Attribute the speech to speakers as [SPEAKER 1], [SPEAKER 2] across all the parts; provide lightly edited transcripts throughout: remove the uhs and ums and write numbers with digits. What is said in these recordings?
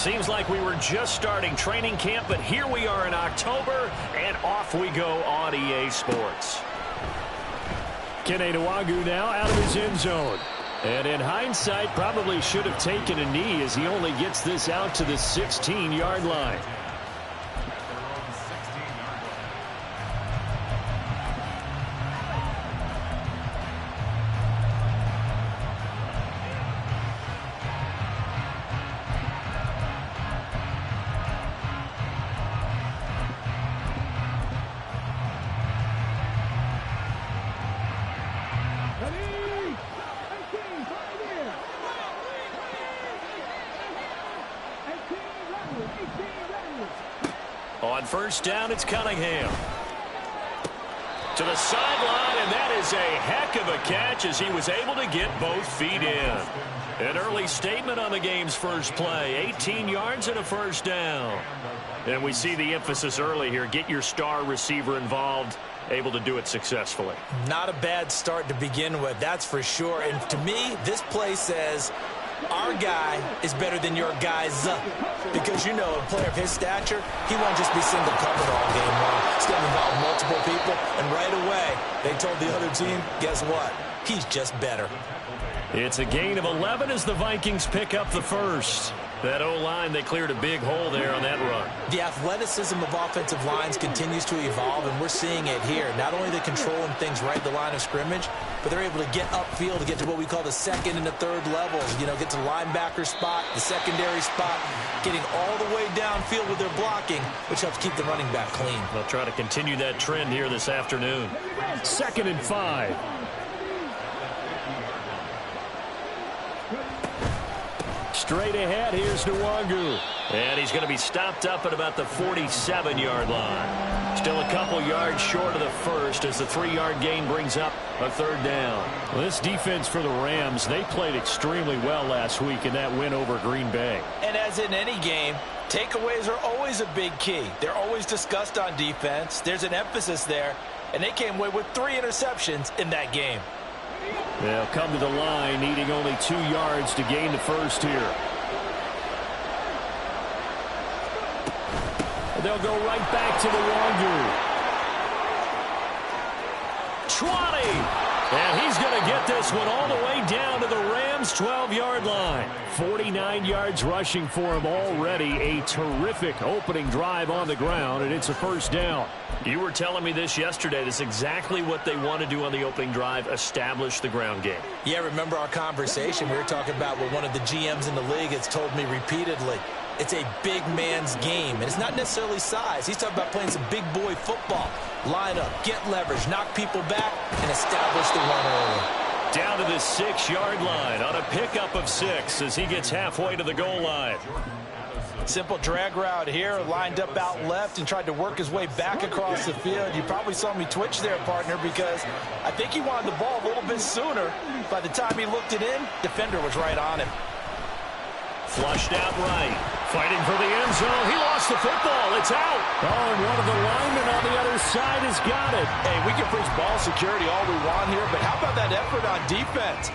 [SPEAKER 1] Seems like we were just starting training camp, but here we are in October, and off we go on EA Sports.
[SPEAKER 2] Kene Nwagu now out of his end zone. And in hindsight, probably should have taken a knee as he only gets this out to the 16-yard line.
[SPEAKER 1] On first down, it's Cunningham. To the sideline, and that is a heck of a catch as he was able to get both feet in. An early statement on the game's first play. 18 yards and a first down. And we see the emphasis early here. Get your star receiver involved. Able to do it successfully.
[SPEAKER 3] Not a bad start to begin with, that's for sure. And to me, this play says our guy is better than your guys. Because, you know, a player of his stature, he won't just be single covered all game long. Still involve multiple people, and right away, they told the other team, guess what? He's just better.
[SPEAKER 1] It's a gain of 11 as the Vikings pick up the first. That O-line, they cleared a big hole there on that run.
[SPEAKER 3] The athleticism of offensive lines continues to evolve, and we're seeing it here. Not only are they controlling things right at the line of scrimmage, but they're able to get upfield to get to what we call the second and the third levels. You know, get to the linebacker spot, the secondary spot, getting all the way downfield with their blocking, which helps keep the running back clean.
[SPEAKER 1] They'll try to continue that trend here this afternoon.
[SPEAKER 2] 2nd and 5. Straight ahead, here's Nwagu.
[SPEAKER 1] And he's going to be stopped up at about the 47-yard line. Still a couple yards short of the first as the 3-yard gain brings up a third down.
[SPEAKER 2] Well, this defense for the Rams, they played extremely well last week in that win over Green Bay.
[SPEAKER 3] And as in any game, takeaways are always a big key. They're always discussed on defense. There's an emphasis there, and they came away with 3 interceptions in that game.
[SPEAKER 2] They'll come to the line, needing only 2 yards to gain the first here. They'll go right back to the Nwagu. 20! And he's going to get this one all the way down to the Rams' 12-yard line. 49 yards rushing for him already. A terrific opening drive on the ground, and it's a first down.
[SPEAKER 1] You were telling me this yesterday. This is exactly what they want to do on the opening drive, establish the ground game.
[SPEAKER 3] Yeah, remember our conversation. We were talking about what one of the GMs in the league has told me repeatedly. It's a big man's game, and it's not necessarily size. He's talking about playing some big boy football. Line up, get leverage, knock people back, and establish the run early.
[SPEAKER 1] Down to the 6-yard line on a pickup of 6 as he gets halfway to the goal line.
[SPEAKER 3] Simple drag route here, lined up out left and tried to work his way back across the field. You probably saw me twitch there, partner, because I think he wanted the ball a little bit sooner. By the time he looked it in, defender was right on him.
[SPEAKER 1] Flushed out right. Fighting for the end zone. He lost the football. It's out.
[SPEAKER 2] Oh, and one of the linemen on the other side has got it.
[SPEAKER 3] Hey, we can preach ball security all we want here, but how about that effort on defense?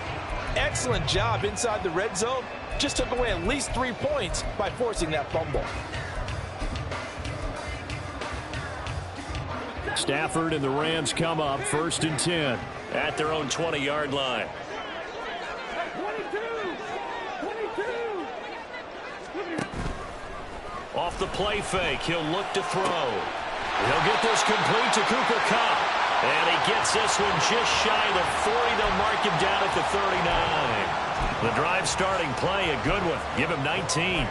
[SPEAKER 3] Excellent job inside the red zone. Just took away at least 3 points by forcing that fumble.
[SPEAKER 2] Stafford and the Rams come up 1st and 10.
[SPEAKER 1] At their own 20-yard line. Off the play fake, he'll look to throw. He'll get this complete to Cooper Kupp. And he gets this one just shy of the 40. They'll mark him down at the 39. The drive starting play, a good one. Give him 19.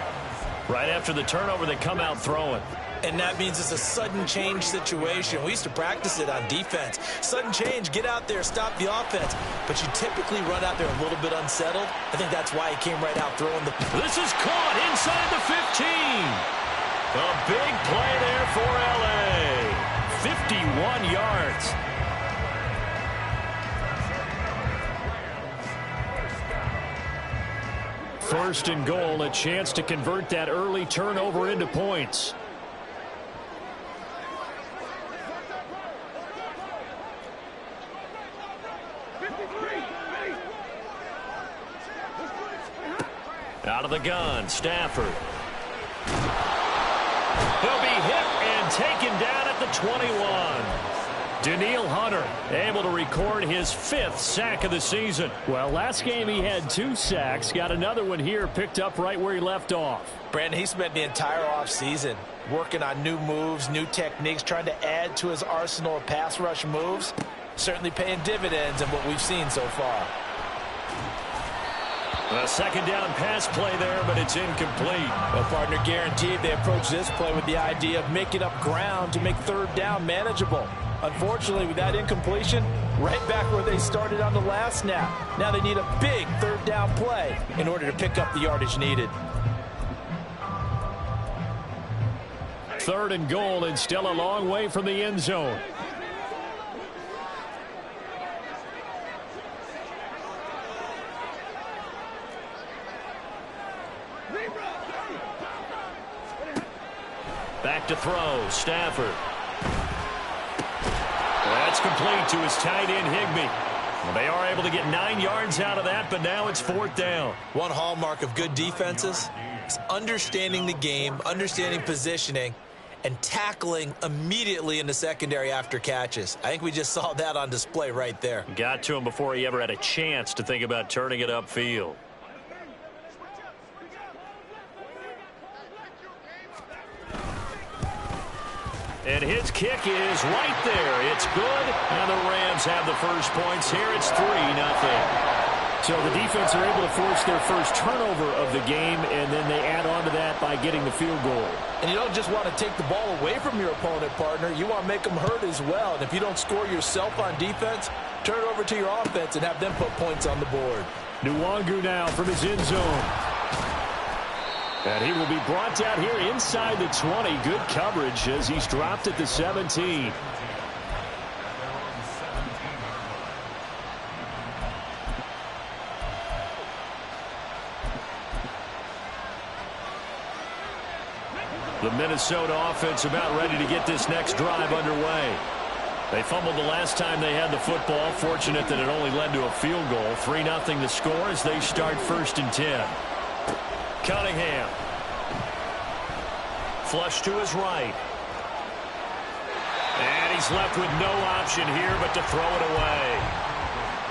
[SPEAKER 1] Right after the turnover, they come out throwing.
[SPEAKER 3] And that means it's a sudden change situation. We used to practice it on defense. Sudden change, get out there, stop the offense. But you typically run out there a little bit unsettled. I think that's why he came right out throwing the...
[SPEAKER 1] This is caught inside the 15. A big play there for L.A. 51 yards.
[SPEAKER 2] First and goal, a chance to convert that early turnover into points.
[SPEAKER 1] Out of the gun, Stafford.
[SPEAKER 2] He'll be hit and taken down at the 21. Danielle Hunter able to record his 5th sack of the season. Well, last game he had 2 sacks. Got another one here, picked up right where he left off.
[SPEAKER 3] Brandon, he spent the entire offseason working on new moves, new techniques, trying to add to his arsenal of pass rush moves. Certainly paying dividends in what we've seen so far.
[SPEAKER 2] A second down pass play there, but it's incomplete.
[SPEAKER 3] Well, partner, guaranteed they approach this play with the idea of making up ground to make third down manageable. Unfortunately, with that incompletion, right back where they started on the last snap. Now they need a big third down play in order to pick up the yardage needed.
[SPEAKER 2] 3rd and goal, and still a long way from the end zone. Back to throw, Stafford. That's complete to his tight end, Higbee. Well, they are able to get 9 yards out of that, but now it's 4th down.
[SPEAKER 3] One hallmark of good defenses is understanding the game, understanding positioning, and tackling immediately in the secondary after catches. I think we just saw that on display right there.
[SPEAKER 2] Got to him before he ever had a chance to think about turning it upfield. And his kick is right there. It's good, and the Rams have the first points here. It's 3-0. So the defense are able to force their first turnover of the game, and then they add on to that by getting the field goal.
[SPEAKER 3] And you don't just want to take the ball away from your opponent, partner. You want to make them hurt as well. And if you don't score yourself on defense, turn it over to your offense and have them put points on the board.
[SPEAKER 2] Nwangu now from his end zone. And he will be brought down here inside the 20. Good coverage as he's dropped at the 17. The Minnesota offense about ready to get this next drive underway. They fumbled the last time they had the football. Fortunate that it only led to a field goal. 3-0 the score as they start 1st and 10. Cunningham. Flush to his right. And he's left with no option here but to throw it away.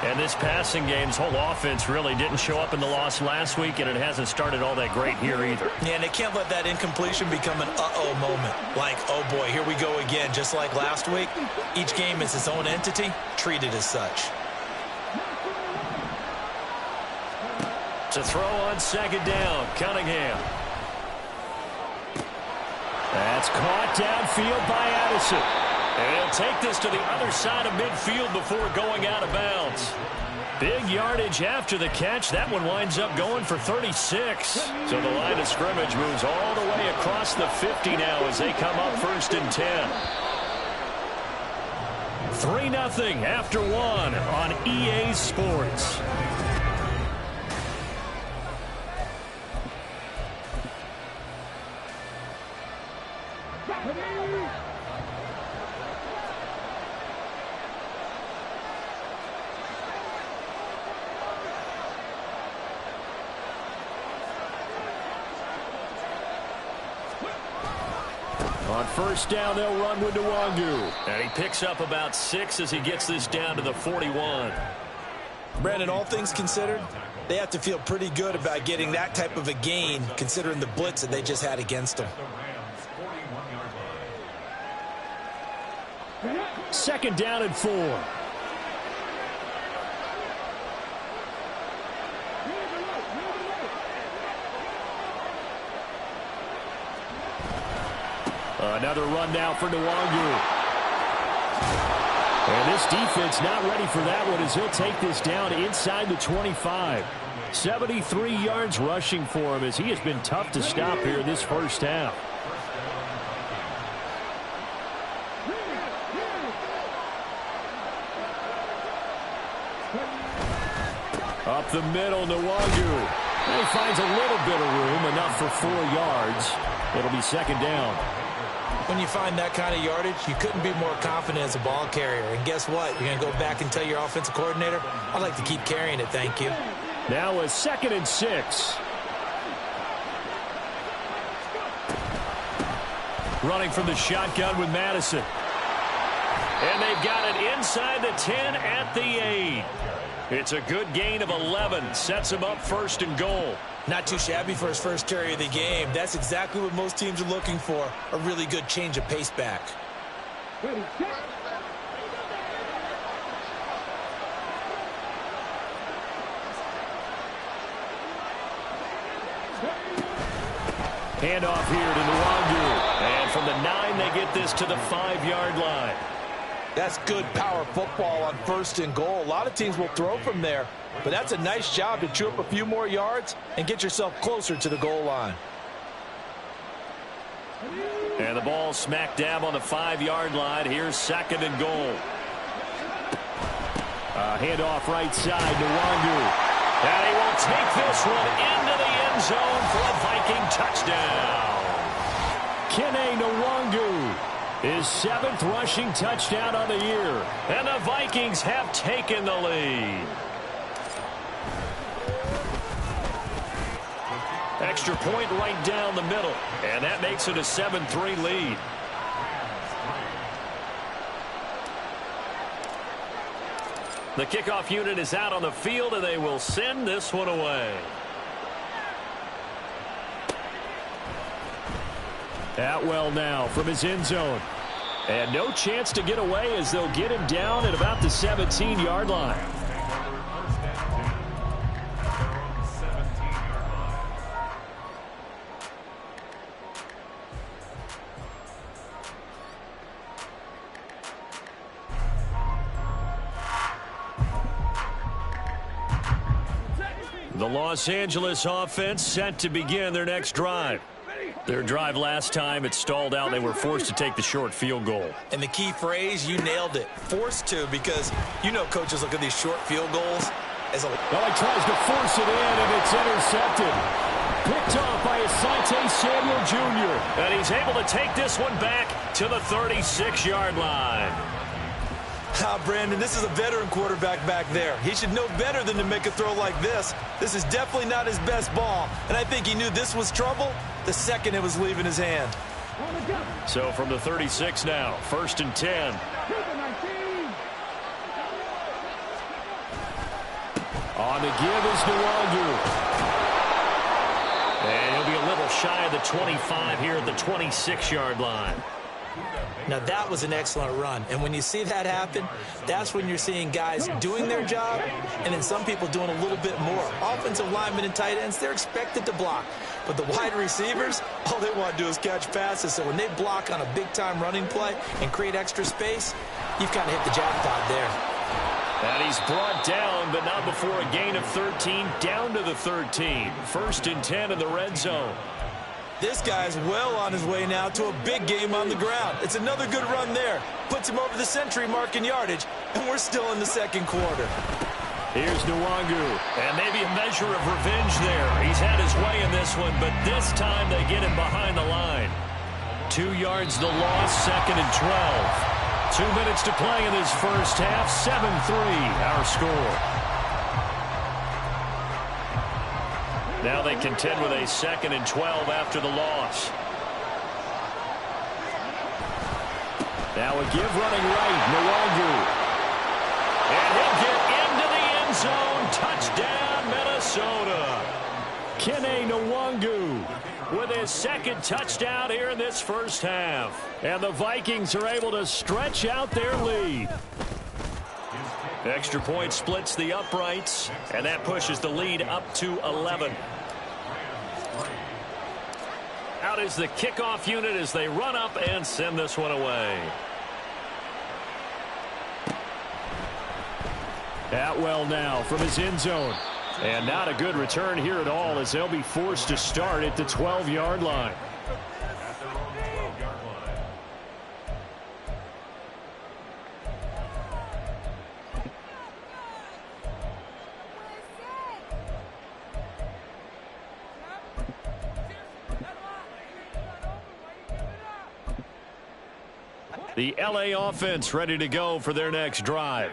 [SPEAKER 2] And this passing game's whole offense really didn't show up in the loss last week, and it hasn't started all that great here either.
[SPEAKER 3] Yeah, and they can't let that incompletion become an uh-oh moment. Like, oh boy, here we go again, just like last week. Each game is its own entity, treated as such.
[SPEAKER 2] To throw on 2nd down, Cunningham. That's caught downfield by Addison. And he'll take this to the other side of midfield before going out of bounds. Big yardage after the catch. That one winds up going for 36. So the line of scrimmage moves all the way across the 50 now as they come up 1st and 10. 3-0 after 1 on EA Sports. On 1st down, they'll run with Nwangu. And he picks up about 6 as he gets this down to the 41.
[SPEAKER 3] Brandon, all things considered, they have to feel pretty good about getting that type of a gain, considering the blitz that they just had against them.
[SPEAKER 2] 2nd down and 4. Another run now for Nwangu. And this defense not ready for that one as he'll take this down inside the 25. 73 yards rushing for him as he has been tough to stop here this first half. Up the middle, Nwangu. And he finds a little bit of room, enough for 4 yards. It'll be 2nd down.
[SPEAKER 3] When you find that kind of yardage, you couldn't be more confident as a ball carrier. And guess what? You're going to go back and tell your offensive coordinator, I'd like to keep carrying it, thank you.
[SPEAKER 2] Now a 2nd and 6. running from the shotgun with Madison. And they've got it inside the 10 at the 8. It's a good gain of 11. Sets him up first and goal.
[SPEAKER 3] Not too shabby for his first carry of the game. That's exactly what most teams are looking for. A really good change of pace back.
[SPEAKER 2] Handoff here to Nwangu. And from the 9, they get this to the 5-yard line.
[SPEAKER 3] That's good power football on first and goal. A lot of teams will throw from there, but that's a nice job to chew up a few more yards and get yourself closer to the goal line.
[SPEAKER 2] And the ball smack dab on the 5-yard line. Here's second and goal. Handoff right side, Nwangu. And he will take this one into the end zone for a Viking touchdown. Kene Nwangu, his 7th rushing touchdown on the year. And the Vikings have taken the lead. Extra point right down the middle. And that makes it a 7-3 lead. The kickoff unit is out on the field, and they will send this one away. Atwell now from his end zone. And no chance to get away as they'll get him down at about the 17-yard line. The Los Angeles offense set to begin their next drive. Their drive last time, it stalled out. They were forced to take the short field goal.
[SPEAKER 3] And the key phrase, you nailed it. Forced to, because you know coaches look at these short field goals as a...
[SPEAKER 2] Well, he tries to force it in, and it's intercepted. Picked off by Asante Samuel Jr. And he's able to take this one back to the 36-yard line.
[SPEAKER 3] Brandon, this is a veteran quarterback back there. He should know better than to make a throw like this. This is definitely not his best ball, and I think he knew this was trouble the second it was leaving his hand.
[SPEAKER 2] So from the 36 now, 1st and 10. On the give is Nwangu. And he'll be a little shy of the 25 here at the 26-yard line.
[SPEAKER 3] Now, that was an excellent run. And when you see that happen, that's when you're seeing guys doing their job and then some people doing a little bit more. Offensive linemen and tight ends, they're expected to block. But the wide receivers, all they want to do is catch passes. So when they block on a big-time running play and create extra space, you've kind of hit the jackpot there.
[SPEAKER 2] And he's brought down, but not before a gain of 13, down to the 13. 1st and 10 in the red zone.
[SPEAKER 3] This guy's well on his way now to a big game on the ground. It's another good run there. Puts him over the century mark in yardage, and we're still in the second quarter.
[SPEAKER 2] Here's Nwangu, and maybe a measure of revenge there. He's had his way in this one, but this time they get him behind the line. 2 yards the loss, 2nd and 12. 2 minutes to play in this first half, 7-3 our score. Now they contend with a 2nd and 12 after the loss. Now a give running right, Nwangu. And he'll get into the end zone. Touchdown, Minnesota. Kene Nwangu with his 2nd touchdown here in this first half. And the Vikings are able to stretch out their lead. Extra point splits the uprights, and that pushes the lead up to 11. Out is the kickoff unit as they run up and send this one away. Atwell now from his end zone. And not a good return here at all as they'll be forced to start at the 12-yard line. The L.A. offense ready to go for their next drive.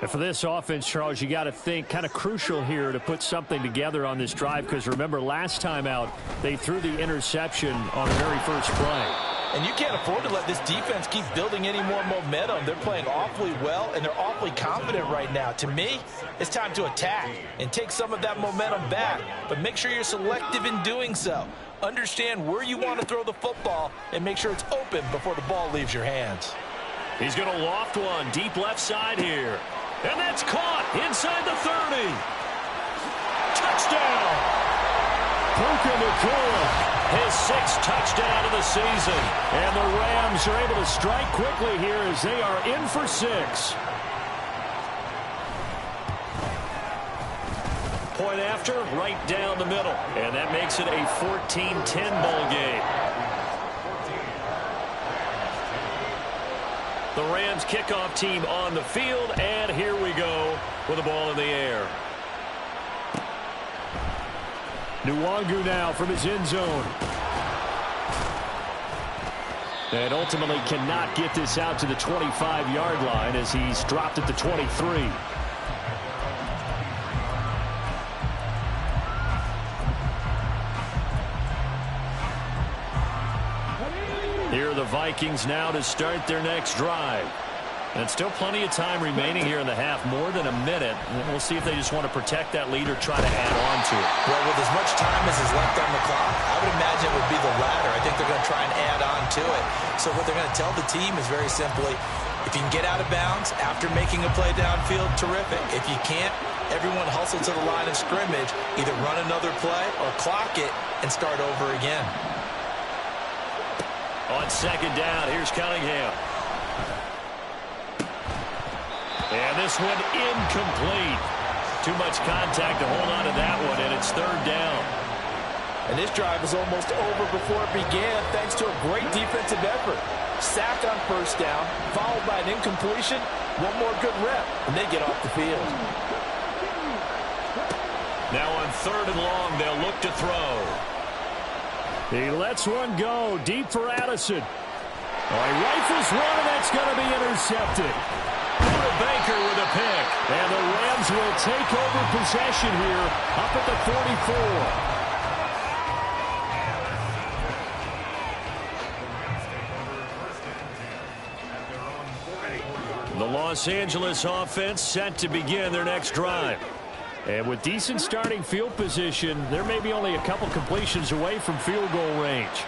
[SPEAKER 2] And for this offense, Charles, you got to think kind of crucial here to put something together on this drive because remember last time out they threw the interception on the very first play.
[SPEAKER 3] And you can't afford to let this defense keep building any more momentum. They're playing awfully well, and they're awfully confident right now. To me, it's time to attack and take some of that momentum back, but make sure you're selective in doing so. Understand where you want to throw the football and make sure it's open before the ball leaves your hands.
[SPEAKER 1] He's going to loft one deep left side here. And that's caught inside the 30. Touchdown!
[SPEAKER 2] Puka Nacua,
[SPEAKER 1] His 6th touchdown of the season.
[SPEAKER 2] and the Rams are able to strike quickly here as they are in for 6.
[SPEAKER 1] Point after, right down the middle. And that makes it a 14-10 ball game. The Rams kickoff team on the field, and here we go with the ball in the air.
[SPEAKER 2] Nwangu now from his end zone. And ultimately cannot get this out to the 25-yard line as he's dropped at the 23. Here are the Vikings now to start their next drive. And still plenty of time remaining here in the half, more than a minute. We'll see if they just want to protect that lead or try to add on to it.
[SPEAKER 3] Well, with as much time as is left on the clock, I would imagine it would be the latter. I think they're going to try and add on to it. So what they're going to tell the team is very simply, if you can get out of bounds after making a play downfield, terrific. If you can't, everyone hustle to the line of scrimmage, either run another play or clock it and start over again.
[SPEAKER 1] On second down, here's Cunningham. And this one incomplete. Too much contact to hold on to that one, and it's 3rd down.
[SPEAKER 3] And this drive is almost over before it began thanks to a great defensive effort. Sack on 1st down, followed by an incompletion. One more good rep, and they get off the field.
[SPEAKER 1] Now on 3rd and long, they'll look to throw.
[SPEAKER 2] He lets one go deep for Addison. He rifles one, and that's going to be intercepted.
[SPEAKER 1] Buda Baker with a pick.
[SPEAKER 2] And the Rams will take over possession here up at the 44.
[SPEAKER 1] The Los Angeles offense set to begin their next drive.
[SPEAKER 2] And with decent starting field position, there may be only a couple completions away from field goal range.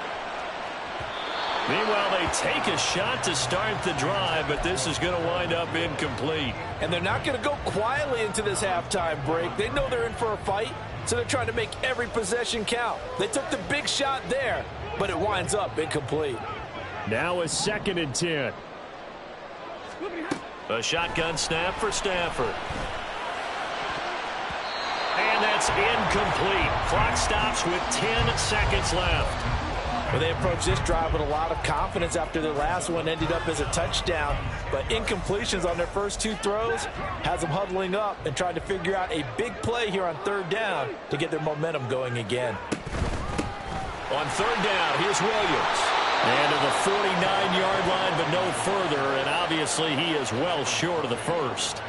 [SPEAKER 1] Meanwhile, they take a shot to start the drive, but this is going to wind up incomplete.
[SPEAKER 3] And they're not going to go quietly into this halftime break. They know they're in for a fight, so they're trying to make every possession count. They took the big shot there, but it winds up incomplete.
[SPEAKER 2] Now a 2nd and 10.
[SPEAKER 1] A shotgun snap for Stafford. And that's incomplete. Clock stops with 10 seconds left.
[SPEAKER 3] Well, they approached this drive with a lot of confidence after their last one ended up as a touchdown. But incompletions on their first 2 throws has them huddling up and trying to figure out a big play here on 3rd down to get their momentum going again.
[SPEAKER 1] On 3rd down, here's Williams.
[SPEAKER 2] And to the 49-yard line, but no further. And obviously he is well short of the first.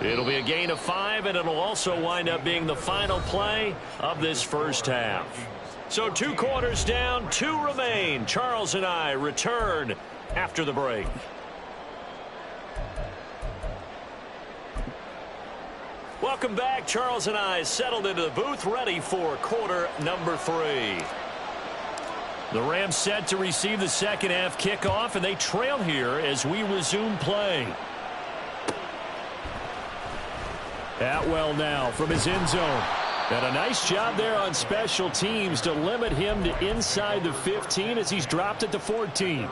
[SPEAKER 1] It'll be a gain of 5, and it'll also wind up being the final play of this first half. So 2 quarters down, 2 remain. Charles and I return after the break. Welcome back. Charles and I settled into the booth, ready for quarter number 3.
[SPEAKER 2] The Rams set to receive the second half kickoff, and they trail here as we resume play. Atwell now from his end zone. And a nice job there on special teams to limit him to inside the 15 as he's dropped at the 14.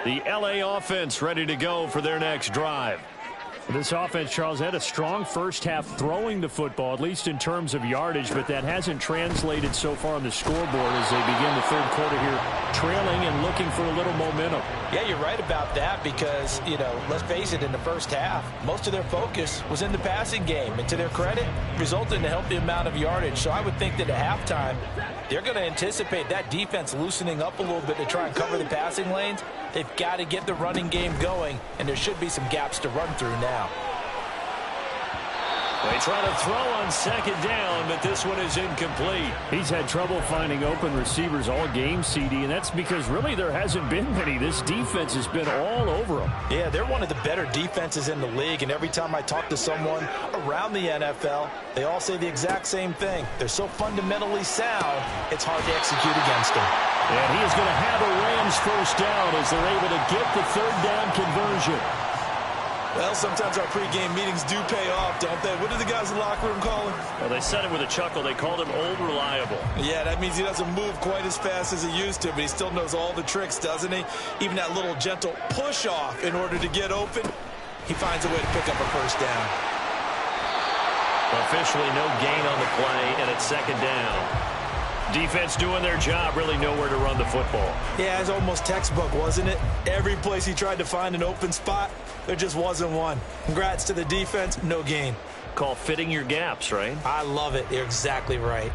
[SPEAKER 2] The LA offense ready to go for their next drive. This offense, Charles, had a strong first half throwing the football, at least in terms of yardage, but that hasn't translated so far on the scoreboard as they begin the 3rd quarter here, trailing and looking for a little momentum.
[SPEAKER 3] Yeah, you're right about that because, you know, let's face it, in the first half, most of their focus was in the passing game. And to their credit, resulted in a healthy amount of yardage. So I would think that at halftime, they're going to anticipate that defense loosening up a little bit to try and cover the passing lanes. They've got to get the running game going, and there should be some gaps to run through now.
[SPEAKER 1] They try to throw on second down, but this one is incomplete.
[SPEAKER 2] He's had trouble finding open receivers all game, CD, and that's because really there hasn't been many. This defense has been all over them.
[SPEAKER 3] Yeah, they're one of the better defenses in the league, and every time I talk to someone around the NFL, they all say the exact same thing. They're so fundamentally sound, it's hard to execute against them.
[SPEAKER 2] And he is going to have a Rams first down as they're able to get the third down conversion.
[SPEAKER 3] Well, sometimes our pregame meetings do pay off, don't they? What do the guys in the locker room call him?
[SPEAKER 1] Well, they said it with a chuckle. They called him Old Reliable.
[SPEAKER 3] Yeah, that means he doesn't move quite as fast as he used to, but he still knows all the tricks, doesn't he? Even that little gentle push-off in order to get open, he finds a way to pick up a first down.
[SPEAKER 1] Officially no gain on the play, and it's second down. Defense doing their job, really nowhere to run the football.
[SPEAKER 3] Yeah, it's almost textbook, wasn't it? Every place he tried to find an open spot, there just wasn't one. Congrats to the defense, no gain.
[SPEAKER 1] Call fitting your gaps, right?
[SPEAKER 3] I love it. You're exactly right.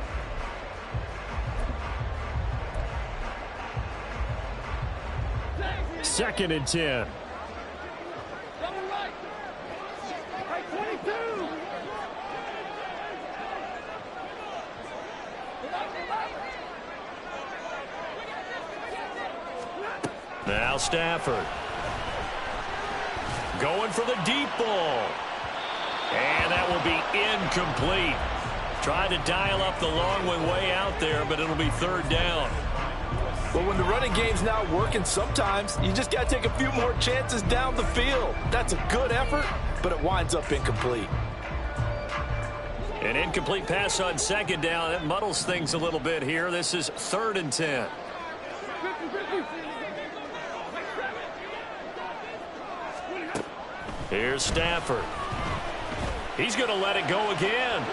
[SPEAKER 2] Second and 10.
[SPEAKER 1] Now Stafford. Going for the deep ball. And that will be incomplete. Trying to dial up the long one way out there, but it'll be third down.
[SPEAKER 3] But when the running game's not working, sometimes you just got to take a few more chances down the field. That's a good effort, but it winds up incomplete.
[SPEAKER 1] An incomplete pass on second down. That muddles things a little bit here. This is third and 10. Here's Stafford. He's going to let it go again.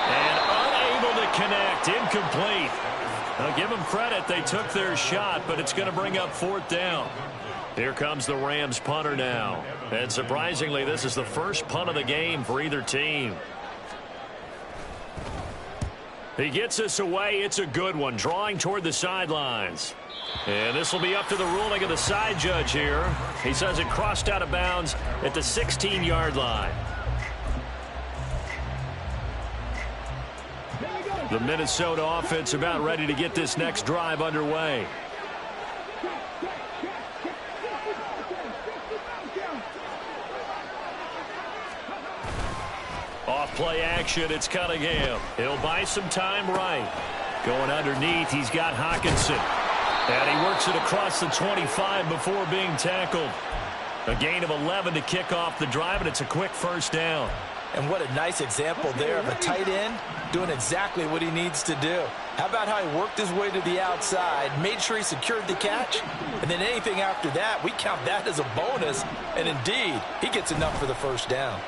[SPEAKER 1] And unable to connect. Incomplete. Now give them credit. They took their shot, but it's going to bring up fourth down. Here comes the Rams punter now. And surprisingly, this is the first punt of the game for either team. He gets us away. It's a good one. Drawing toward the sidelines. And this will be up to the ruling of the side judge here. He says it crossed out of bounds at the 16-yard line. The Minnesota offense about ready to get this next drive underway. Off play action, it's Cunningham. He'll buy some time right. Going underneath, he's got Hockenson. And he works it across the 25 before being tackled. A gain of 11 to kick off the drive, and it's a quick first down.
[SPEAKER 3] And what a nice example there of a tight end doing exactly what he needs to do. How about how he worked his way to the outside, made sure he secured the catch, and then anything after that, we count that as a bonus. And indeed, he gets enough for the first down.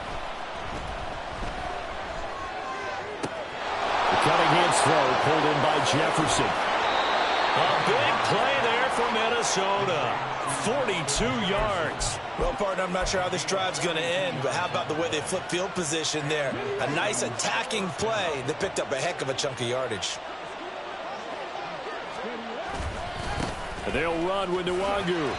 [SPEAKER 2] Cunningham's throw pulled in by Jefferson.
[SPEAKER 1] A big play there for Minnesota. 42 yards.
[SPEAKER 3] Well, partner, I'm not sure how this drive's going to end, but how about the way they flip field position there? A nice attacking play that picked up a heck of a chunk of yardage.
[SPEAKER 1] They'll run with Nwangu.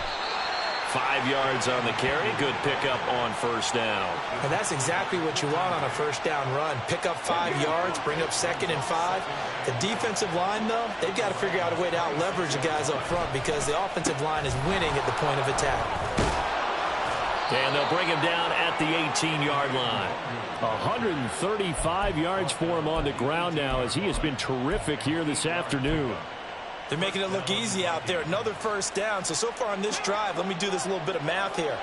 [SPEAKER 1] 5 yards on the carry. Good pickup on first down.
[SPEAKER 3] And that's exactly what you want on a first down run. Pick up 5 yards, bring up 2nd and 5. The defensive line, though, they've got to figure out a way to out-leverage the guys up front because the offensive line is winning at the point of attack.
[SPEAKER 1] And they'll bring him down at the 18-yard line.
[SPEAKER 2] 135 yards for him on the ground now as he has been terrific here this afternoon.
[SPEAKER 3] They're making it look easy out there. Another first down. So far on this drive, let me do this little bit of math here.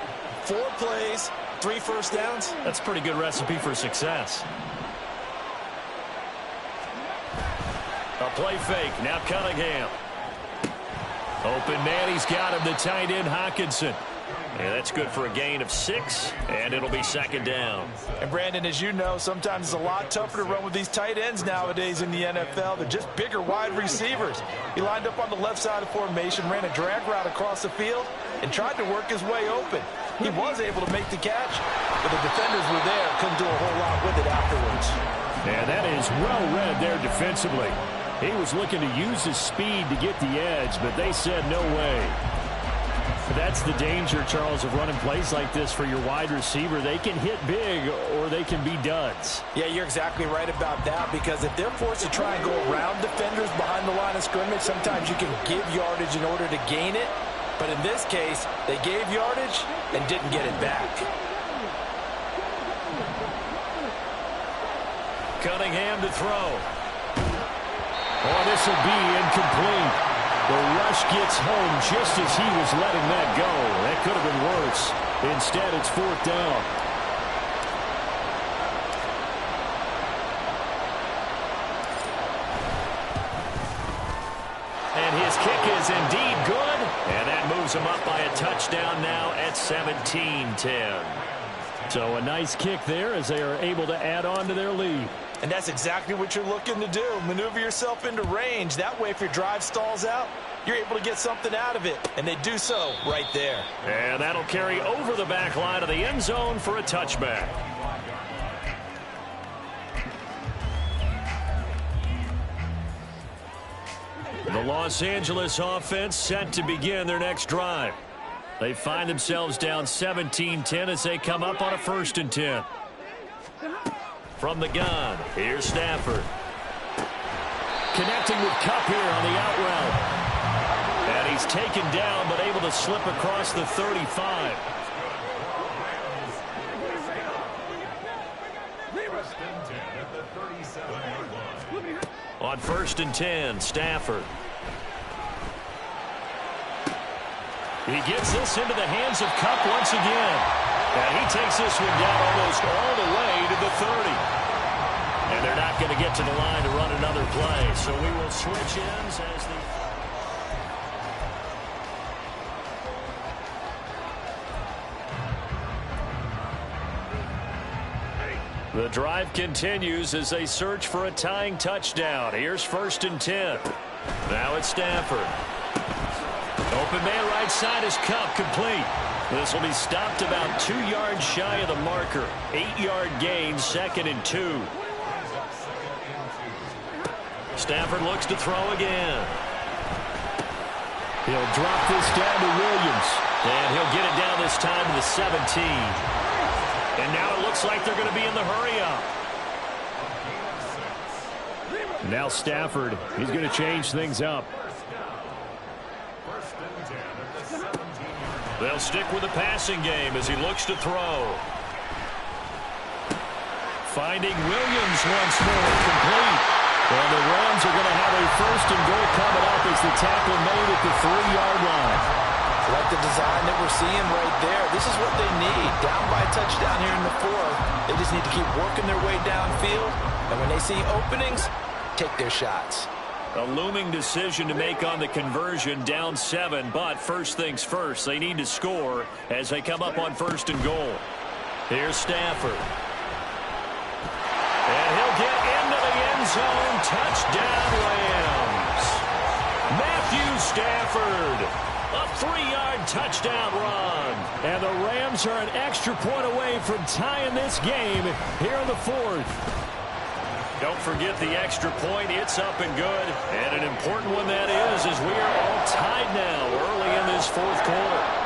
[SPEAKER 3] 4 plays, 3 first downs.
[SPEAKER 1] That's a pretty good recipe for success. A play fake. Now Cunningham. Open man. He's got him. The tight end, Hockenson. And that's good for a gain of 6, and it'll be second down.
[SPEAKER 3] And, Brandon, as you know, sometimes it's a lot tougher to run with these tight ends nowadays in the NFL. They're just bigger wide receivers. He lined up on the left side of formation, ran a drag route across the field, and tried to work his way open. He was able to make the catch, but the defenders were there, couldn't do a whole lot with it afterwards.
[SPEAKER 2] And that is well read there defensively. He was looking to use his speed to get the edge, but they said no way. That's the danger, Charles, of running plays like this for your wide receiver. They can hit big or they can be duds.
[SPEAKER 3] Yeah, you're exactly right about that, because if they're forced to try and go around defenders behind the line of scrimmage, sometimes you can give yardage in order to gain it. But in this case, they gave yardage and didn't get it back.
[SPEAKER 2] Cunningham to throw. Oh, this will be incomplete. The rush gets home just as he was letting that go. That could have been worse. Instead, it's 4th down. And his kick is indeed good. And that moves him up by a touchdown now at 17-10. So a nice kick there as they are able to add on to their lead.
[SPEAKER 3] And that's exactly what you're looking to do. Maneuver yourself into range. That way, if your drive stalls out, you're able to get something out of it. And they do so right there.
[SPEAKER 2] And that'll carry over the back line of the end zone for a touchback. The Los Angeles offense set to begin their next drive. They find themselves down 17-10 as they come up on a 1st and 10. From the gun, here's Stafford. Connecting with Kupp here on the out route. And he's taken down but able to slip across the 35. On 1st and 10, Stafford. He gets this into the hands of Kupp once again. And he takes this one down almost all the way to the 30. And they're not going to get to the line to run another play. So we will switch ends as the drive continues as they search for a tying touchdown. Here's 1st and 10. Now it's Stafford. Open man right side is Kupp, complete. This will be stopped about 2 yards shy of the marker. 8-yard gain, 2nd and 2. Stafford looks to throw again. He'll drop this down to Williams. And he'll get it down this time to the 17. And now it looks like they're going to be in the hurry-up. Now Stafford, he's going to change things up. They'll stick with the passing game as he looks to throw. Finding Williams once more, complete. And the Rams are going to have a 1st and goal coming up as the tackle made at the 3-yard line.
[SPEAKER 3] Like the design that we're seeing right there. This is what they need. Down by a touchdown here in the 4th. They just need to keep working their way downfield. And when they see openings, take their shots.
[SPEAKER 2] A looming decision to make on the conversion, down 7. But first things first, they need to score as they come up on 1st and goal. Here's Stafford. And he'll get into the end zone. Touchdown, Rams. Matthew Stafford. A 3-yard touchdown run. And the Rams are an extra point away from tying this game here in the 4th. Don't forget the extra point. It's up and good. And an important one that is, as we are all tied now early in this 4th quarter.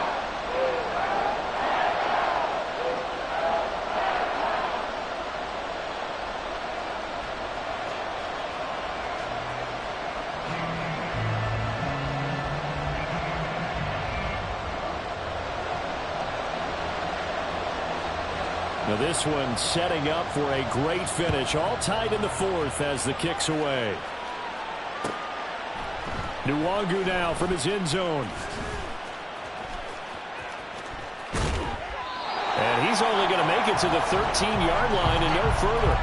[SPEAKER 2] Now this one setting up for a great finish. All tied in the 4th as the kick's away. Nwangu now from his end zone. And he's only going to make it to the 13-yard line and no further.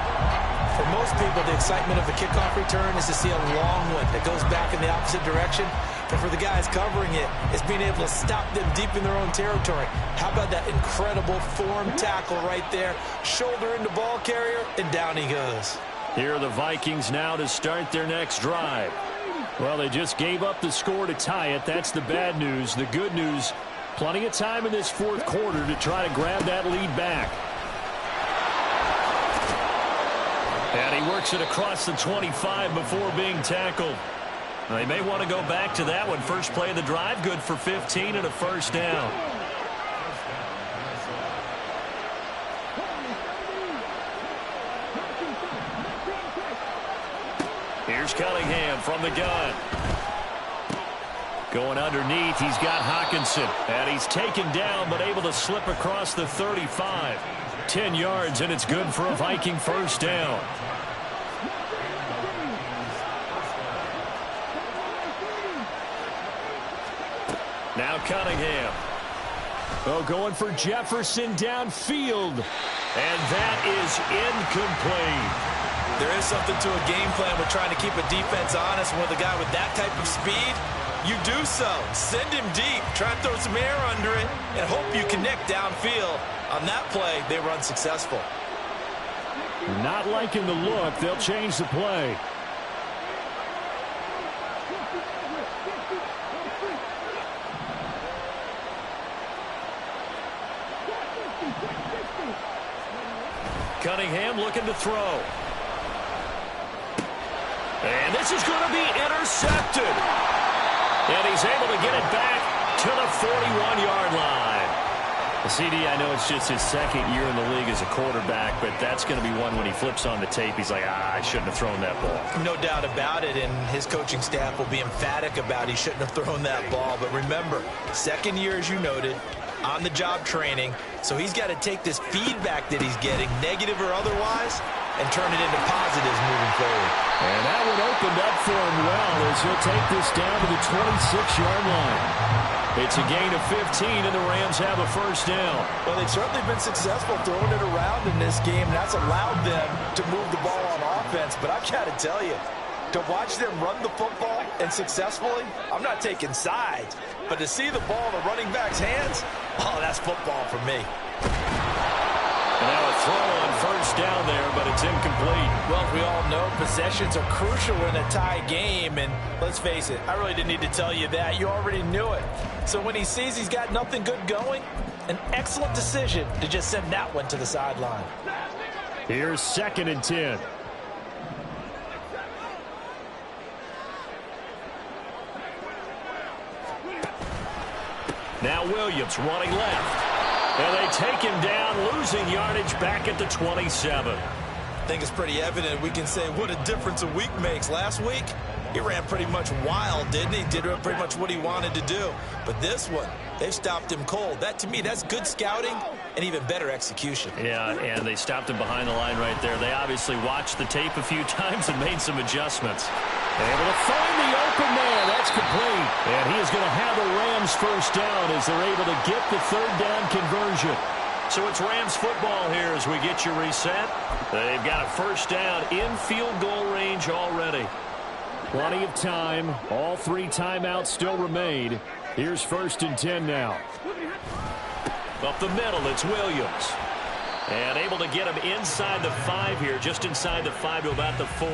[SPEAKER 3] For most people, the excitement of a kickoff return is to see a long one that goes back in the opposite direction. But for the guys covering it, it's being able to stop them deep in their own territory. How about that incredible form tackle right there? Shoulder into ball carrier, and down he goes.
[SPEAKER 2] Here are the Vikings now to start their next drive. Well, they just gave up the score to tie it. That's the bad news. The good news, plenty of time in this 4th quarter to try to grab that lead back. And he works it across the 25 before being tackled. They may want to go back to that one. First play of the drive, good for 15 and a first down. Here's Cunningham from the gun. Going underneath, he's got Hockenson. And he's taken down, but able to slip across the 35. 10 yards, and it's good for a Viking first down. Now Cunningham. Oh, going for Jefferson downfield. And that is incomplete.
[SPEAKER 3] There is something to a game plan with trying to keep a defense honest. With a guy with that type of speed, you do so. Send him deep. Try and throw some air under it and hope you connect downfield. On that play, they were unsuccessful.
[SPEAKER 2] Not liking the look. They'll change the play. Cunningham looking to throw. And this is going to be intercepted. And he's able to get it back to the 41-yard line. The CD, I know it's just his second year in the league as a quarterback, but that's going to be one when he flips on the tape. He's like, I shouldn't have thrown that ball.
[SPEAKER 3] No doubt about it, and his coaching staff will be emphatic about he shouldn't have thrown that ball. But remember, second year, as you noted, on-the-job training, so he's got to take this feedback that he's getting, negative or otherwise, and turn it into positives moving forward.
[SPEAKER 2] And that one opened up for him well as he'll take this down to the 26-yard line. It's a gain of 15, and the Rams have a first down.
[SPEAKER 3] Well, they've certainly been successful throwing it around in this game, and that's allowed them to move the ball on offense. But I've got to tell you, to watch them run the football and successfully, I'm not taking sides. But to see the ball in the running back's hands, oh, that's football for me.
[SPEAKER 2] And now a throw on first down there, but it's incomplete.
[SPEAKER 3] Well, we all know possessions are crucial in a tie game, and let's face it, I really didn't need to tell you that. You already knew it. So when he sees he's got nothing good going, an excellent decision to just send that one to the sideline.
[SPEAKER 2] Here's 2nd and 10. Now Williams running left. And they take him down, losing yardage back at the 27.
[SPEAKER 3] I think it's pretty evident. We can say what a difference a week makes. Last week, he ran pretty much wild, didn't he? Did pretty much what he wanted to do. But this one, they've stopped him cold. That, to me, that's good scouting and even better execution.
[SPEAKER 2] Yeah, and they stopped him behind the line right there. They obviously watched the tape a few times and made some adjustments. Able to find the open man. That's complete. And he is going to have a Rams first down as they're able to get the third down conversion. So it's Rams football here as we get you reset. They've got a first down in field goal range already. Plenty of time. All 3 timeouts still remain. Here's 1st and 10 now. Up the middle, it's Williams. And able to get him inside the 5 here, just inside the 5 to about the 4.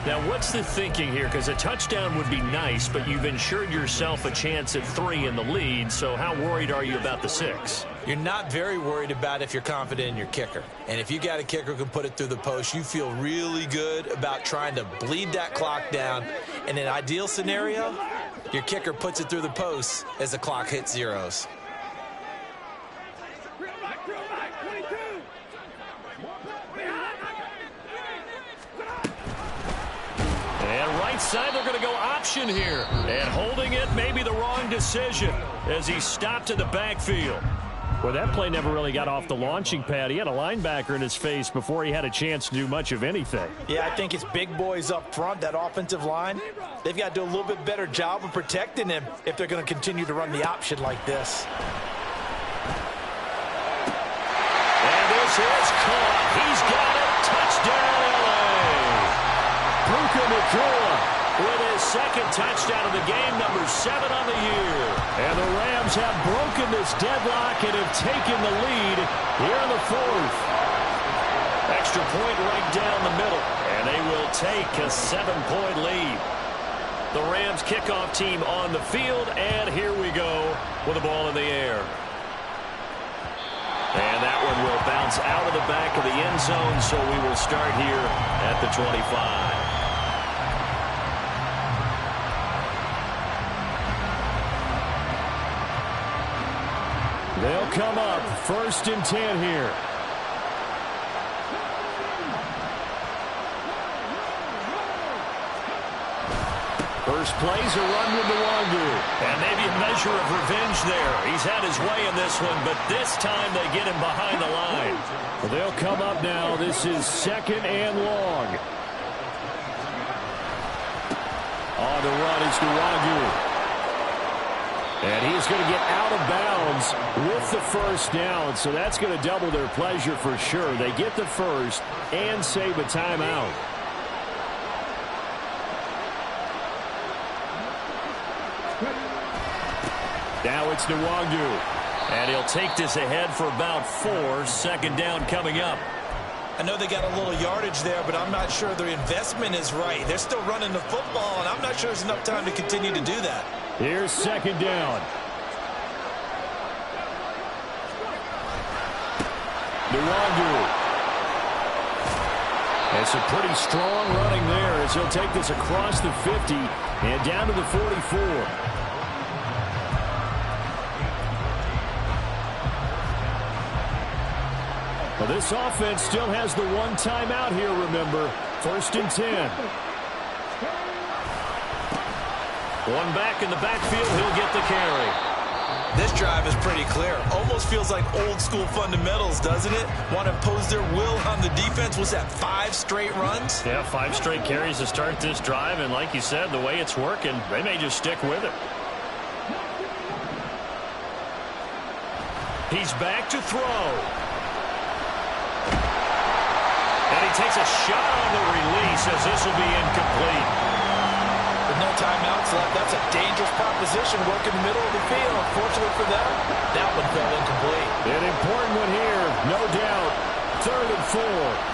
[SPEAKER 2] Now, what's the thinking here? Because a touchdown would be nice, but you've ensured yourself a chance at 3 in the lead, so how worried are you about the 6?
[SPEAKER 3] You're not very worried about if you're confident in your kicker. And if you got a kicker who can put it through the post, you feel really good about trying to bleed that clock down. In an ideal scenario, your kicker puts it through the post as the clock hits zeros.
[SPEAKER 2] And right side, they're going to go option here. And holding it may be the wrong decision as he stopped in the backfield. Well, that play never really got off the launching pad. He had a linebacker in his face before he had a chance to do much of anything.
[SPEAKER 3] Yeah, I think it's big boys up front, that offensive line. They've got to do a little bit better job of protecting him if they're going to continue to run the option like this.
[SPEAKER 2] And this is caught. He's got it. Touchdown, L.A. Puka Nacua with his 2nd touchdown of the game, number 7 on the year. And the Rams have broken this deadlock and have taken the lead here in the 4th. Extra point right down the middle, and they will take a 7-point lead. The Rams kickoff team on the field, and here we go with the ball in the air. And that one will bounce out of the back of the end zone, so we will start here at the 25. They'll come up 1st and 10 here. First play's a run with Nwangu.
[SPEAKER 1] And maybe a measure of revenge there. He's had his way in this one, but this time they get him behind the line.
[SPEAKER 2] Well, they'll come up now. This is 2nd and long. On the run is Nwangu. And he's going to get out of bounds with the first down, so that's going to double their pleasure for sure. They get the first and save a timeout. Now it's Nwangu.
[SPEAKER 1] And he'll take this ahead for about 4. 2nd down coming up.
[SPEAKER 3] I know they got a little yardage there, but I'm not sure their investment is right. They're still running the football, and I'm not sure there's enough time to continue to do that.
[SPEAKER 2] Here's 2nd down. Nwangu. And some pretty strong running there as he'll take this across the 50 and down to the 44. Well, this offense still has the one timeout here, remember. 1st and 10.
[SPEAKER 1] One back in the backfield, he'll get the carry.
[SPEAKER 3] This drive is pretty clear. Almost feels like old school fundamentals, doesn't it? Want to impose their will on the defense. Was that 5 straight runs?
[SPEAKER 1] Yeah, 5 straight carries to start this drive, and like you said, the way it's working, they may just stick with it. He's back to throw. And he takes a shot on the release as this will be incomplete.
[SPEAKER 3] With no timeouts left, that's a dangerous proposition working the middle of the field. Unfortunately for them, that one fell incomplete.
[SPEAKER 2] An important one here, no doubt. 3rd and 4.